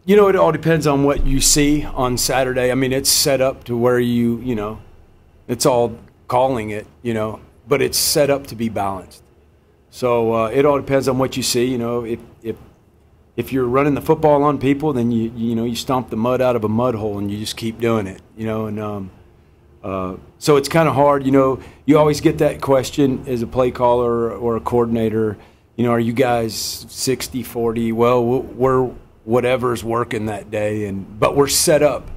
You know, it all depends on what you see on Saturday. I mean, it's set up to where you know, it's all calling it, you know, but it's set up to be balanced. So it all depends on what you see. You know, if you're running the football on people, then you know you stomp the mud out of a mud hole and you just keep doing it. You know, and so it's kind of hard. You know, you always get that question as a play caller or a coordinator. You know, are you guys 60-40? Well, we're whatever's working that day, but we're set up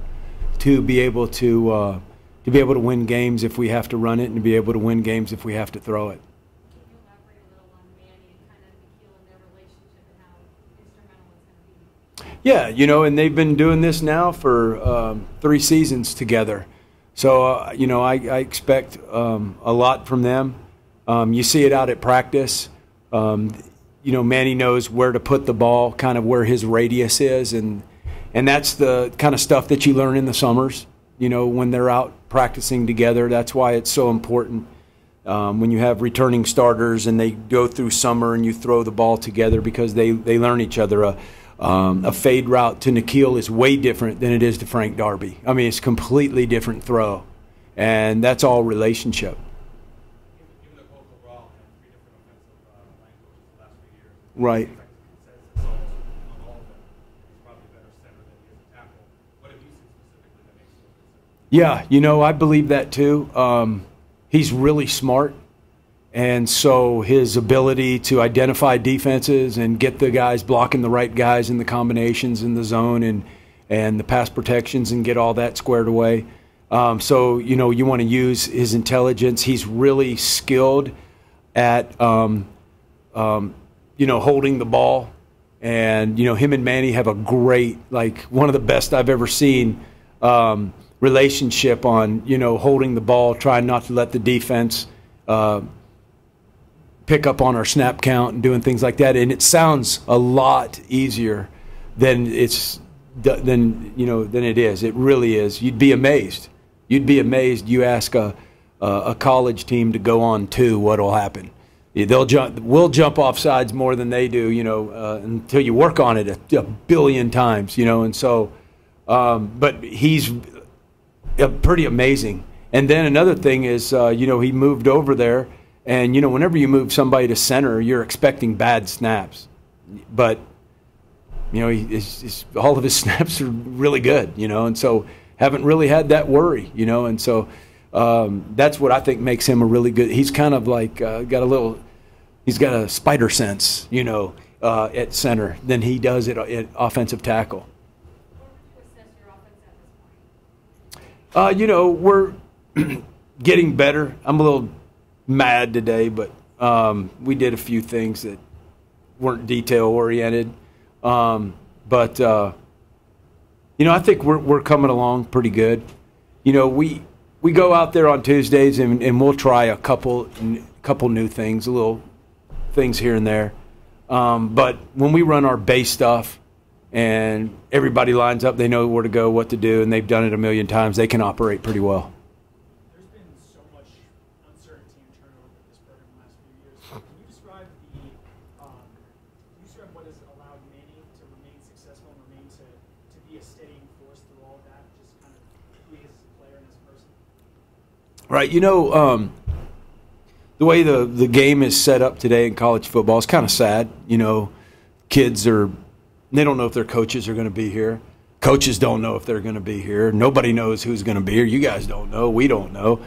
to be able to win games if we have to run it, and to be able to win games if we have to throw it. Can you elaborate a little on Manny and kind of Nikhil and their relationship and how instrumental it's going to be? Yeah, you know, and they've been doing this now for 3 seasons together. So, you know, I expect a lot from them. You see it out at practice. You know, Manny knows where to put the ball, kind of where his radius is, and that's the kind of stuff that you learn in the summers, you know, when they're out practicing together. That's why it's so important when you have returning starters and they go through summer and you throw the ball together, because they learn each other. A fade route to Nikhil is way different than it is to Frank Darby. I mean, it's a completely different throw, and that's all relationship. Right. Yeah, you know, I believe that too. He's really smart, and so his ability to identify defenses and get the guys blocking the right guys in the combinations in the zone and the pass protections and get all that squared away. So, you know, you want to use his intelligence. He's really skilled at you know, holding the ball, and you know, him and Manny have a great, like one of the best I've ever seen relationship on, you know, holding the ball, trying not to let the defense pick up on our snap count and doing things like that. And it sounds a lot easier than it is. It really is. You'd be amazed. You'd be amazed. You ask a college team to go on 2, what'll happen? We'll jump off sides more than they do, you know, until you work on it a billion times, you know. And so, but he's pretty amazing. And then another thing is, you know, he moved over there, and you know, whenever you move somebody to center, you're expecting bad snaps, but you know, all of his snaps are really good, you know, and so haven't really had that worry, you know, and so. That's what I think makes him a really good. He's kind of like he's got a spider sense, you know, at center than he does at offensive tackle. Where would you assess your offense at this point? You know, we're getting better. I'm a little mad today, but we did a few things that weren't detail oriented. But you know, I think we're coming along pretty good. You know, we go out there on Tuesdays and we'll try a couple new things, little things here and there. But when we run our base stuff and everybody lines up, they know where to go, what to do, and they've done it a million times, they can operate pretty well. There's been so much uncertainty and turnover with this program in the last few years. Can you describe what has allowed Manny to remain successful and remain to be a steadying force through all of that, just kind of who he is as a player and as a person? Right, you know, the way the game is set up today in college football is kind of sad. You know, kids they don't know if their coaches are going to be here. Coaches don't know if they're going to be here. Nobody knows who's going to be here. You guys don't know. We don't know.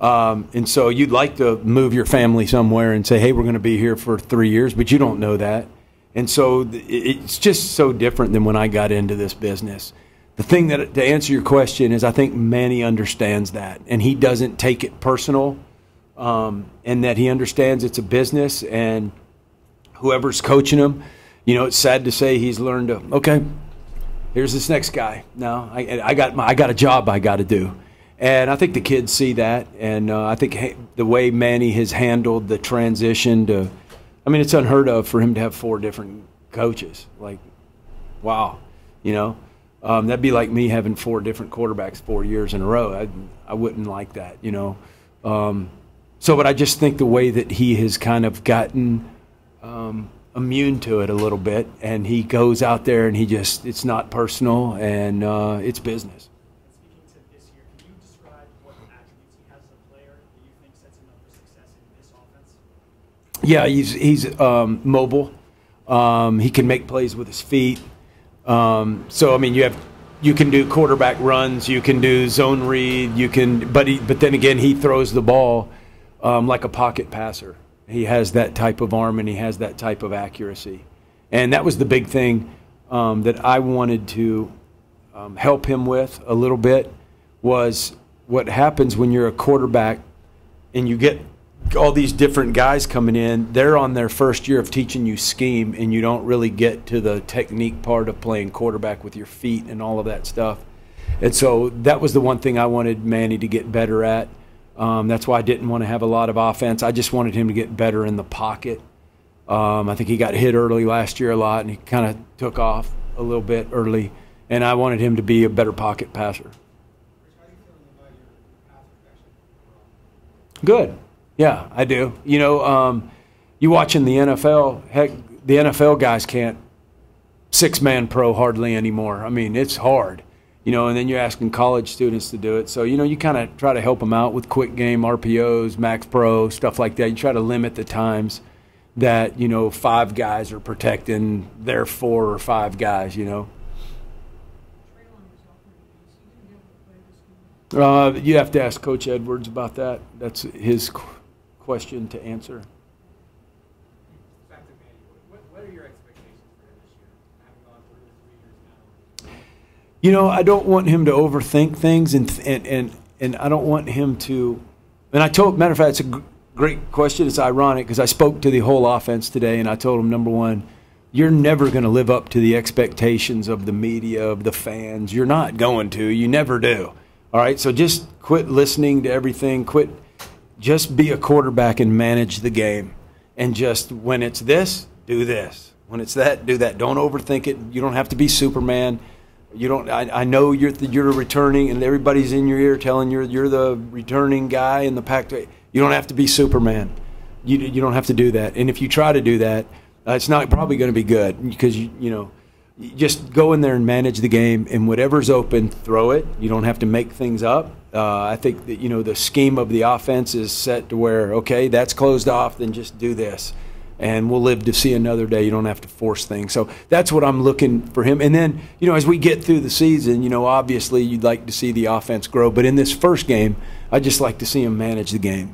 And so you'd like to move your family somewhere and say, hey, we're going to be here for 3 years, but you don't know that. And so it's just so different than when I got into this business. The thing that, to answer your question, is I think Manny understands that, and he doesn't take it personal, and that he understands it's a business, and whoever's coaching him, you know, it's sad to say he's learned to, okay, here's this next guy. Now I got a job I got to do. And I think the kids see that, and I think the way Manny has handled the transition to, I mean, it's unheard of for him to have 4 different coaches. Like, wow, you know. That'd be like me having 4 different quarterbacks 4 years in a row. I wouldn't like that, you know. But I just think the way that he has kind of gotten immune to it a little bit, and he goes out there and it's not personal, and it's business. Speaking to this year, can you describe what attributes he has as a player that you think sets him up for success in this offense? Yeah, he's mobile. He can make plays with his feet. So I mean, you can do quarterback runs, you can do zone read, but then again, he throws the ball like a pocket passer. He has that type of arm, and he has that type of accuracy. And that was the big thing that I wanted to help him with a little bit, was what happens when you're a quarterback and you get all these different guys coming in. They're on their first year of teaching you scheme, and you don't really get to the technique part of playing quarterback with your feet and all of that stuff. And so that was the one thing I wanted Manny to get better at. That's why I didn't want to have a lot of offense. I just wanted him to get better in the pocket. I think he got hit early last year a lot, and he kind of took off a little bit early. And I wanted him to be a better pocket passer. How are you feeling about your pass protection? Good. Yeah, I do. You know, you watching the NFL, heck, the NFL guys can't six-man pro hardly anymore. I mean, it's hard. You know, and then you're asking college students to do it. So, you know, you kind of try to help them out with quick game, RPOs, Max Pro, stuff like that. You try to limit the times that, you know, 5 guys are protecting their 4 or 5 guys, you know. You have to ask Coach Edwards about that. That's his question to answer. Back to Manny, what are your expectations for him this year, having gone through the 3 years now? You know, I don't want him to overthink things, and I don't want him to. And I told, matter of fact, it's a great question. It's ironic because I spoke to the whole offense today, and I told him, number one, you're never going to live up to the expectations of the media, of the fans. You're not going to. You never do. All right, so just quit listening to everything. Just be a quarterback and manage the game. And just when it's this, do this. When it's that, do that. Don't overthink it. You don't have to be Superman. You don't. I know you're returning, and everybody's in your ear telling you're the returning guy in the pack. You don't have to be Superman. You don't have to do that. And if you try to do that, it's not probably going to be good, because you know. You just go in there and manage the game, and whatever's open, throw it. You don't have to make things up. I think that, you know, the scheme of the offense is set to where, okay, that's closed off, then just do this, and we'll live to see another day. You don't have to force things. So that's what I'm looking for him. And then, you know, as we get through the season, you know, obviously you'd like to see the offense grow. But in this first game, I'd just like to see him manage the game.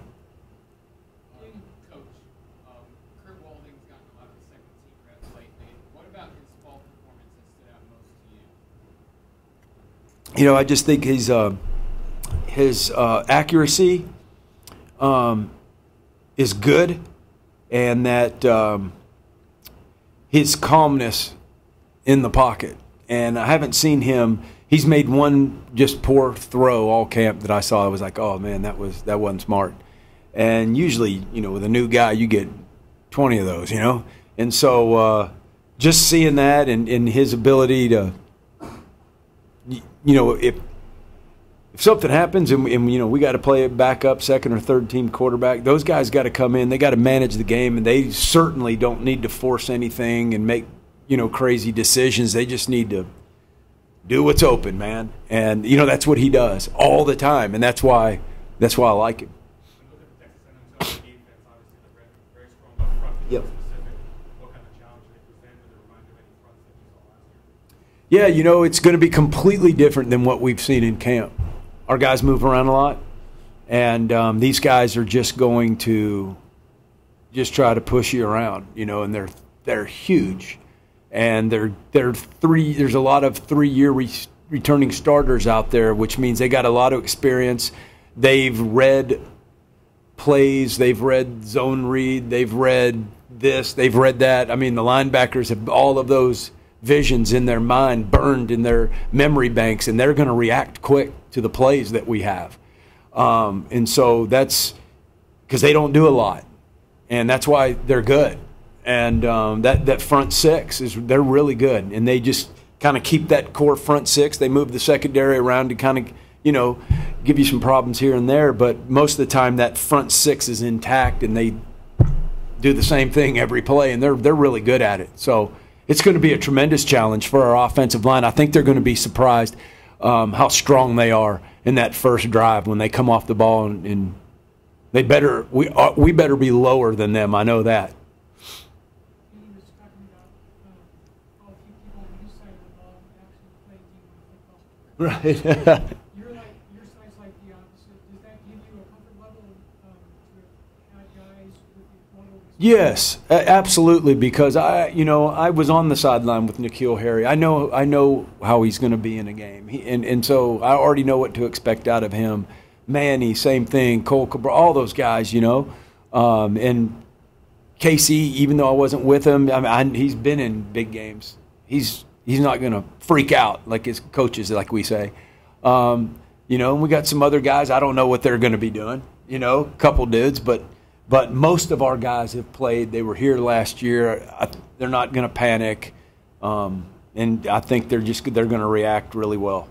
You know, I just think his accuracy is good, and that his calmness in the pocket. And I haven't seen him. He's made one just poor throw all camp that I saw. I was like, oh man, that wasn't smart. And usually, you know, with a new guy, you get 20 of those, you know. And so just seeing that and his ability to, you know, if something happens and you know, we got to play it back up, second or third team quarterback, those guys got to come in. They got to manage the game, and they certainly don't need to force anything and make, you know, crazy decisions. They just need to do what's open, man. And you know, that's what he does all the time, and that's why I like him. Yep. Yeah, you know, it's going to be completely different than what we've seen in camp. Our guys move around a lot, and these guys are just going to just try to push you around, you know, and they're huge. And there's a lot of 3-year returning starters out there, which means they got a lot of experience. They've read plays, they've read zone read, they've read this, they've read that. I mean, the linebackers have all of those visions in their mind, burned in their memory banks, and they're going to react quick to the plays that we have. And so that's because they don't do a lot, and that's why they're good. And that front six they're really good, and they just kind of keep that core front six. They move the secondary around to kind of, you know, give you some problems here and there, but most of the time that front six is intact, and do the same thing every play, and they're really good at it. So it's going to be a tremendous challenge for our offensive line. I think they're going to be surprised how strong they are in that first drive when they come off the ball, and we better be lower than them. I know that. He was talking about how few people on his side of the ball actually play D-line football. Right. Your side's like the opposite. Does that give you a comfort level to have guys with the one? Yes, absolutely. Because I was on the sideline with N'Keal Harry. I know how he's going to be in a game, and so I already know what to expect out of him. Manny, same thing. Cole Cabral, all those guys, and Casey. Even though I wasn't with him, he's been in big games. He's not going to freak out like his coaches, like we say. And we got some other guys. I don't know what they're going to be doing. A couple dudes, but most of our guys have played. They were here last year. They're not going to panic, and I think they're going to react really well.